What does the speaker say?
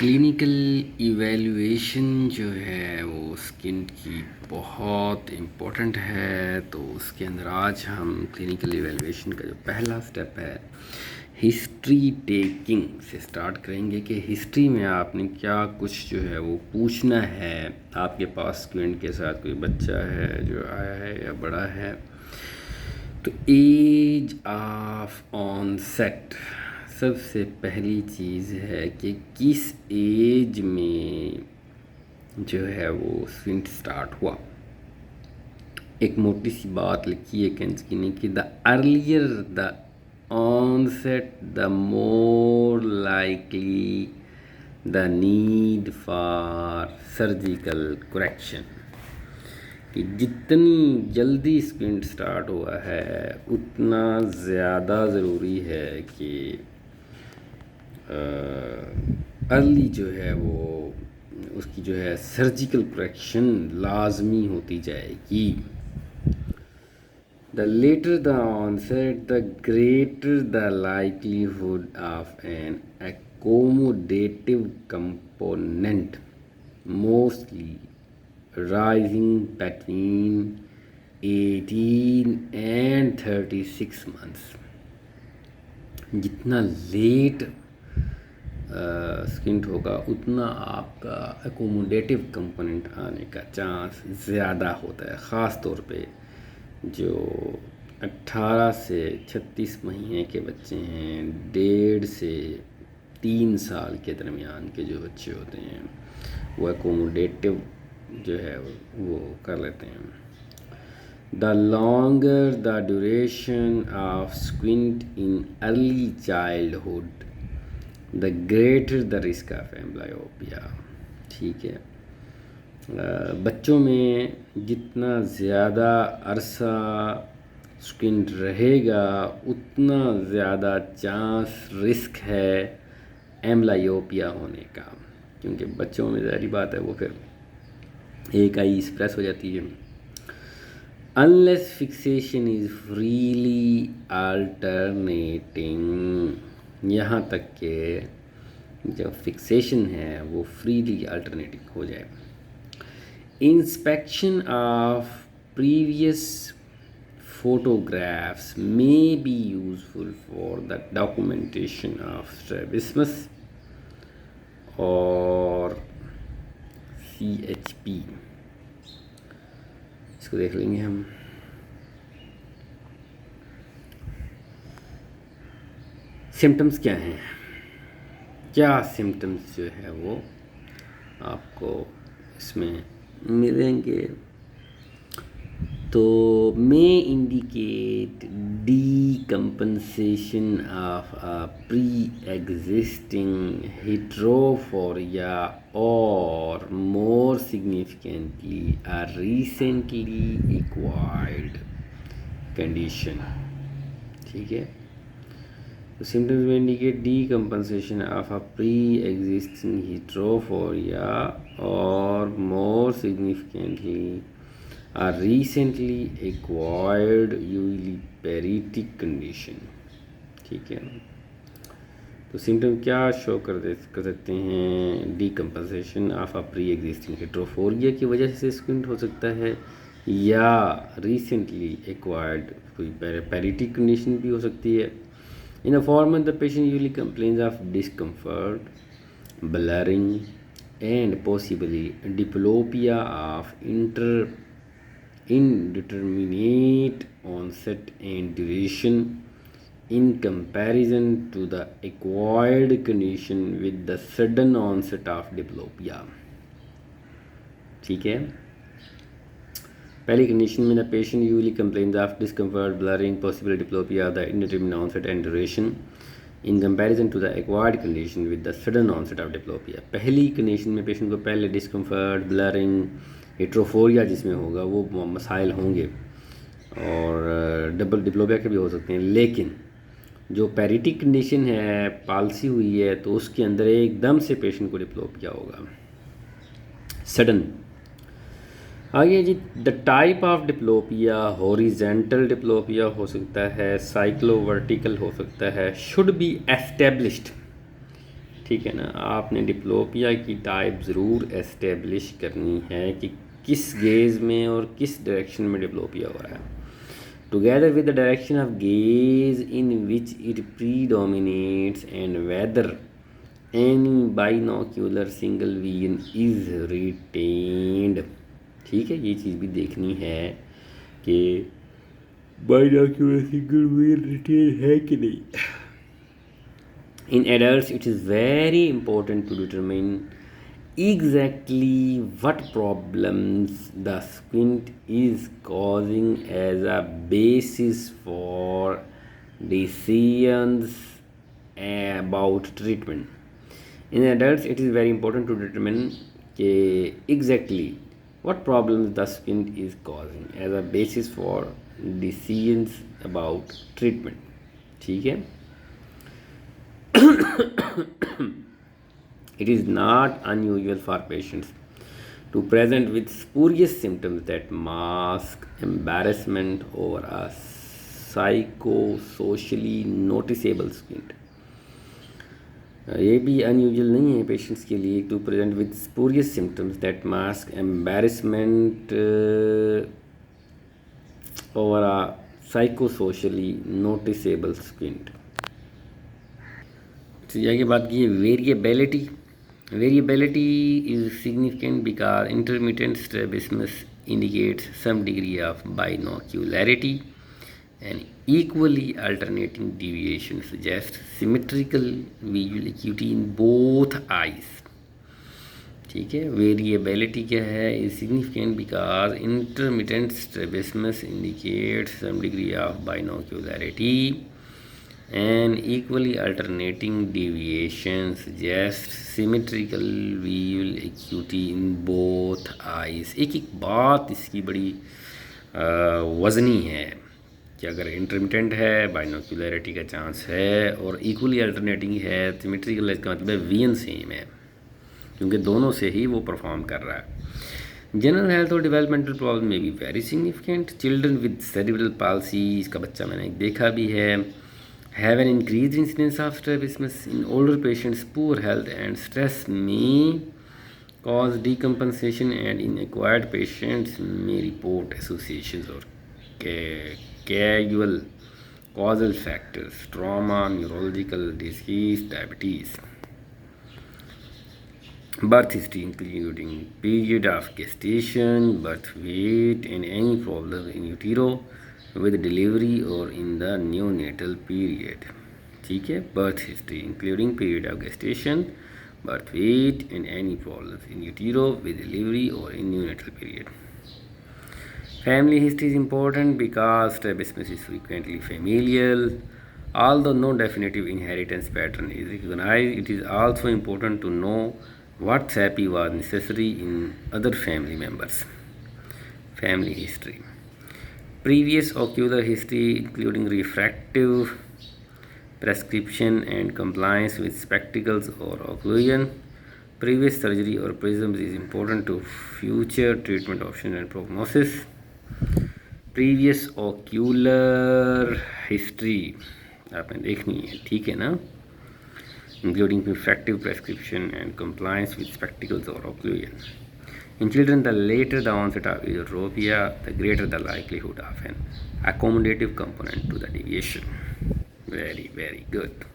Clinical evaluation जो है वो स्किन की बहुत इम्पोर्टेंट है। तो उसके अंदर आज हम क्लिनिकल इवैल्यूएशन का जो पहला स्टेप है हिस्ट्री टेकिंग से स्टार्ट करेंगे कि हिस्ट्री में आपने क्या कुछ जो है वो पूछना है। आपके पास क्लाइंट के साथ कोई बच्चा है जो आया है या बड़ा है, तो एज ऑफ ऑनसेट सबसे पहली चीज़ है कि किस एज में जो है वो स्विंट स्टार्ट हुआ। एक मोटी सी बात लिखी है कैंसकी ने कि the earlier the onset the more likely the need for surgical correction, कि जितनी जल्दी स्क्विंट स्टार्ट हुआ है उतना ज़्यादा ज़रूरी है कि अर्ली जो है वो उसकी जो है सर्जिकल करेक्शन लाजमी होती जाएगी। The later the onset the greater the likelihood of an accommodative component, mostly rising between 18 and 36 months। जितना लेट स्किंट होगा उतना आपका एकोमोडेटिव कंपोनेंट आने का चांस ज़्यादा होता है। ख़ास तौर पे जो 18 से 36 महीने के बच्चे हैं, 1.5 से 3 साल के दरमियान के जो बच्चे होते हैं वो एकोमोडेटिव जो है वो कर लेते हैं। The longer the duration of squint in early childhood the greater the risk of amblyopia. ठीक है, बच्चों में जितना ज़्यादा अरसा स्क्विंट रहेगा उतना ज़्यादा चांस रिस्क है एम्ब्लायोपिया होने का, क्योंकि बच्चों में ज़ाहिर बात है वो फिर एक आई स्प्रेस हो जाती है। Unless fixation is freely alternating, यहाँ तक कि जो फिक्सेशन है वो फ्रीली अल्टरनेटिंग हो जाए। Inspection of previous photographs may be useful for the documentation of strabismus और CHP। इसको देख लेंगे हम। सिम्टम्स क्या हैं, क्या सिम्टम्स जो है वो आपको इसमें मिलेंगे, तो मे indicate decompensation of a pre-existing heterophoria or more significantly a recently acquired condition। ठीक है, तो symptoms may indicate decompensation of a pre-existing heterophoria or more significantly a recently acquired uroperitic condition। ठीक है, तो सिम्टम क्या शो कर सकते हैं, decompensation of a pre existing heterophoria की वजह से स्क्विंट हो सकता है, या रिसेंटली एक्वायर्ड कोई पेरिटिक कंडीशन भी हो सकती है। In a form the patient usually complains of discomfort, blurring and possibly diplopia of indeterminate onset and duration in comparison to the acquired condition with the sudden onset of diplopia। ठीक है, पहली condition में the patient usually complains of discomfort, blurring, possible diplopia of the indeterminate onset and duration in comparison to the acquired condition with the sudden onset of diplopia। पहली condition में patient को पहले discomfort, blurring, हेट्रोफोरिया जिसमें होगा वो मसाइल होंगे और डबल डिप्लोपिया के भी हो सकते हैं, लेकिन जो पैरिटिक कंडीशन है, पालसी हुई है, तो उसके अंदर एकदम से पेशेंट को डिप्लोपिया होगा सडन। आगे जी, the type of diplopia horizontal diplopia हो सकता है, साइक्लो वर्टिकल हो सकता है, शुड बी एस्टेब्लिश्ड। ठीक है ना। आपने डिप्लोपिया की टाइप ज़रूर एस्टेब्लिश करनी है कि किस गेज़ में और किस डायरेक्शन में डिप्लोपिया हो रहा है, together with the direction of gaze in which it predominates and whether any binocular single vision is retained। ठीक है, ये चीज़ भी देखनी है कि बाइनोक्यूलर सिंगल विजन रिटेन है कि नहीं। In adults, it is very important to determine exactly what problems the squint is causing as a basis for decisions about treatment. In adults, it is very important to determine exactly what problems the squint is causing as a basis for decisions about treatment। ठीक है। It is not unusual for patients to present with spurious symptoms that mask embarrassment over a psychosocially noticeable squint। ये भी unusual नहीं है patients के लिए to present with spurious symptoms that mask embarrassment over a psychosocially noticeable squint. तो आगे बात की variability. Variability is significant because intermittent strabismus indicates some degree of binocularity and equally alternating deviation suggests symmetrical visual acuity in both eyes। ठीक है, variability क्या है? Is significant because intermittent strabismus indicates some degree of binocularity and equally alternating deviation suggests symmetrical visual acuity in both eyes। एक एक बात इसकी बड़ी वज़नी है कि अगर इंटरमिटेंट है बाइनोक्यूलरिटी का चांस है और इक्वली अल्टरनेटिंग है सिमेट्रिकल, इसका मतलब है विजन सेम है क्योंकि दोनों से ही वो परफॉर्म कर रहा है। जनरल हेल्थ और डेवलपमेंटल प्रॉब्लम में भी very significant. Children with cerebral palsy, इसका बच्चा मैंने देखा भी है, have an increased incidence of strabismus in older patients। Poor health and stress may cause decompensation and in acquired patients may report associations or causal factors, trauma, neurological disease, diabetes। Birth history including period of gestation, birth weight and any problem in utero with delivery or in the neonatal period। ठीक है, birth history including period of gestation, birth weight and any problems in utero with delivery or in neonatal period। Family history is important because strabismus is frequently familial. Although no definitive inheritance pattern is recognized, it is also important to know what therapy was necessary in other family members। Family history, previous ocular history including refractive prescription and compliance with spectacles or occlusion, previous surgery or prisms is important to future treatment options and prognosis। previous ocular history आपने देखनी है, ठीक है ना, including refractive prescription and compliance with spectacles or occlusion। In children, the later the onset of eitropia, the greater the likelihood of an accommodative component to the deviation। Very, very good।